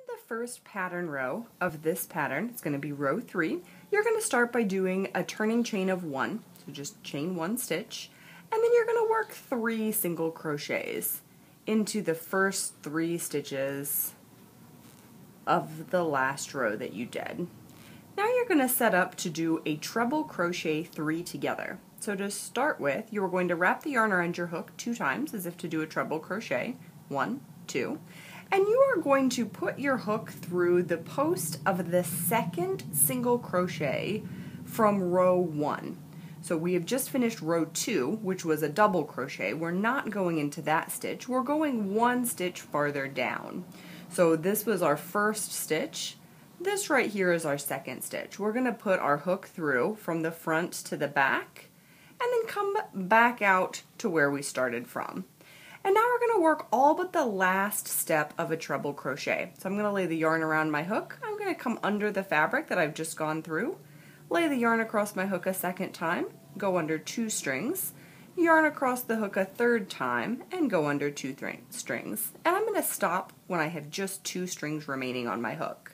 The first pattern row of this pattern, it's going to be row 3, you're going to start by doing a turning chain of 1, so just chain 1 stitch, and then you're going to work 3 single crochets into the first 3 stitches of the last row that you did. Now you're going to set up to do a treble crochet 3 together. So to start with, you are going to wrap the yarn around your hook 2 times as if to do a treble crochet, 1, 2, and you are going to put your hook through the post of the second single crochet from row 1. So we have just finished row 2, which was a double crochet. We're not going into that stitch, we're going 1 stitch farther down. So this was our first stitch. This right here is our second stitch. We're going to put our hook through from the front to the back and then come back out to where we started from. And now we're going to work all but the last step of a treble crochet. So I'm going to lay the yarn around my hook. I'm going to come under the fabric that I've just gone through, lay the yarn across my hook a second time, go under 2 strings, yarn across the hook a third time, and go under 2 strings. And I'm going to stop when I have just 2 strings remaining on my hook.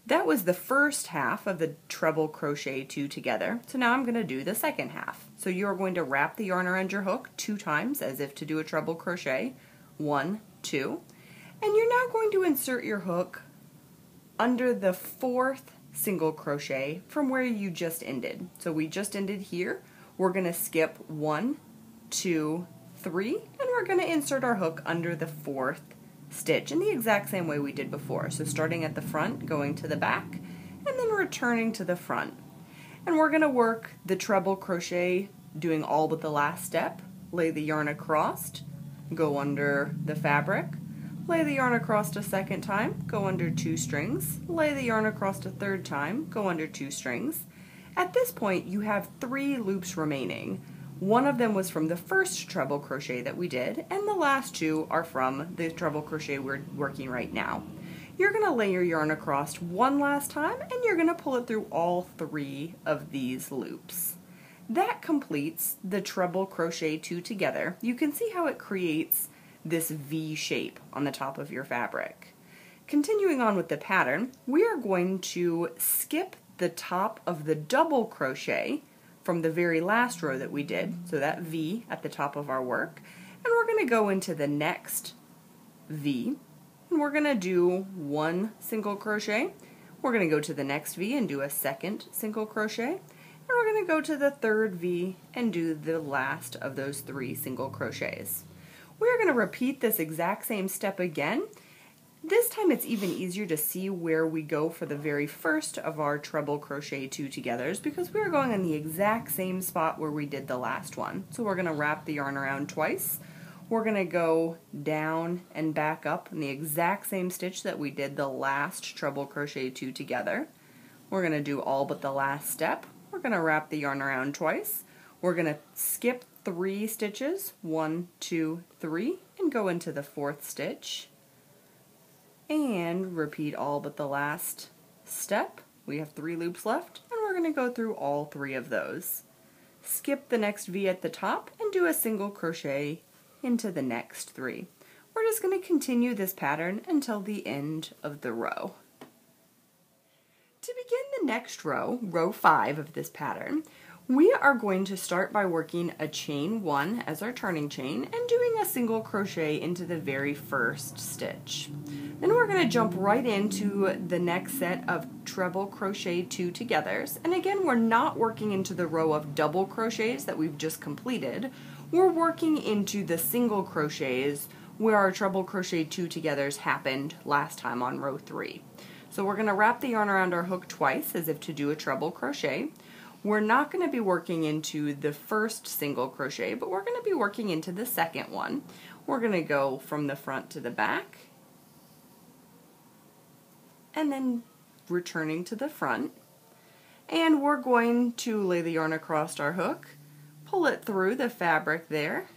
That was the first half of the treble crochet 2 together, so now I'm going to do the second half. So you're going to wrap the yarn around your hook 2 times as if to do a treble crochet, 1, 2, and you're now going to insert your hook under the 4th single crochet from where you just ended. So we just ended here, we're going to skip 1, 2, 3, and we're going to insert our hook under the 4th stitch in the exact same way we did before. So starting at the front, going to the back, and then returning to the front. And we're going to work the treble crochet doing all but the last step. Lay the yarn across, go under the fabric, lay the yarn across a second time, go under 2 strings, lay the yarn across a third time, go under 2 strings. At this point you have 3 loops remaining. One of them was from the first treble crochet that we did, and the last 2 are from the treble crochet we're working right now. You're going to lay your yarn across one last time, and you're going to pull it through all 3 of these loops. That completes the treble crochet 2 together. You can see how it creates this V shape on the top of your fabric. Continuing on with the pattern, we are going to skip the top of the double crochet from the very last row that we did, so that V at the top of our work, and we're going to go into the next V, and we're going to do 1 single crochet, we're going to go to the next V and do a second single crochet, and we're going to go to the third V and do the last of those 3 single crochets. We're going to repeat this exact same step again. This time it's even easier to see where we go for the very first of our treble crochet 2 togethers because we're going in the exact same spot where we did the last one. So we're going to wrap the yarn around twice. We're going to go down and back up in the exact same stitch that we did the last treble crochet 2 together. We're going to do all but the last step. We're going to wrap the yarn around twice. We're going to skip 3 stitches, 1, 2, 3, and go into the 4th stitch. And repeat all but the last step. We have 3 loops left, and we're going to go through all 3 of those. Skip the next V at the top and do a single crochet into the next 3. We're just going to continue this pattern until the end of the row. To begin the next row, row 5 of this pattern, we are going to start by working a chain 1 as our turning chain and doing a single crochet into the very first stitch. Then we're going to jump right into the next set of treble crochet 2 togethers, and again we're not working into the row of double crochets that we've just completed, we're working into the single crochets where our treble crochet 2 togethers happened last time on row 3. So we're going to wrap the yarn around our hook twice as if to do a treble crochet. We're not going to be working into the first single crochet, but we're going to be working into the second one. We're going to go from the front to the back, and then returning to the front. And we're going to lay the yarn across our hook, pull it through the fabric there,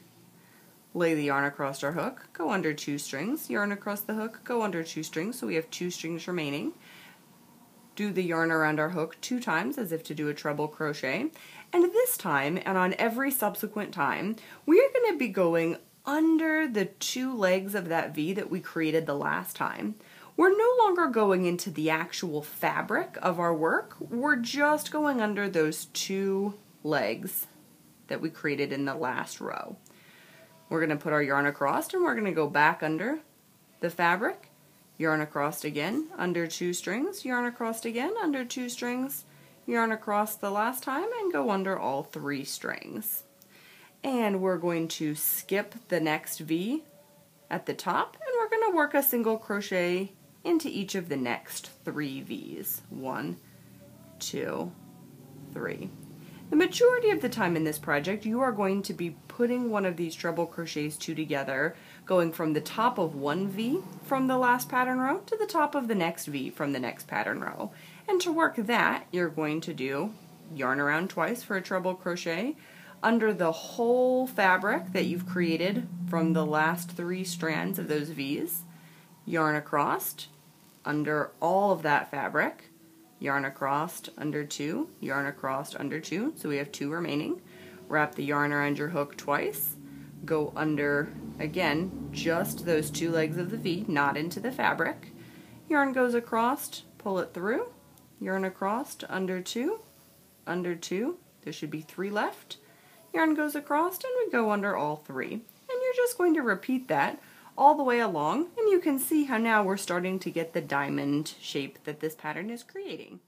lay the yarn across our hook, go under 2 strings, yarn across the hook, go under 2 strings, so we have 2 strings remaining. Do the yarn around our hook 2 times as if to do a treble crochet, and this time and on every subsequent time we are going to be going under the 2 legs of that V that we created the last time. We're no longer going into the actual fabric of our work, we're just going under those 2 legs that we created in the last row. We're going to put our yarn across and we're going to go back under the fabric, yarn across again, under 2 strings, yarn across again, under 2 strings, yarn across the last time, and go under all 3 strings. And we're going to skip the next V at the top, and we're going to work a single crochet into each of the next 3 V's. 1, 2, 3. The majority of the time in this project, you are going to be putting one of these treble crochets 2 together, going from the top of one V from the last pattern row to the top of the next V from the next pattern row. And to work that, you're going to do yarn around twice for a treble crochet under the whole fabric that you've created from the last 3 strands of those V's, yarn across under all of that fabric, yarn across under 2, yarn across under 2, so we have 2 remaining. Wrap the yarn around your hook twice, go under, again, just those 2 legs of the V, not into the fabric. Yarn goes across, pull it through, yarn across under 2, there should be 3 left. Yarn goes across and we go under all 3. And you're just going to repeat that all the way along, and you can see how now we're starting to get the diamond shape that this pattern is creating.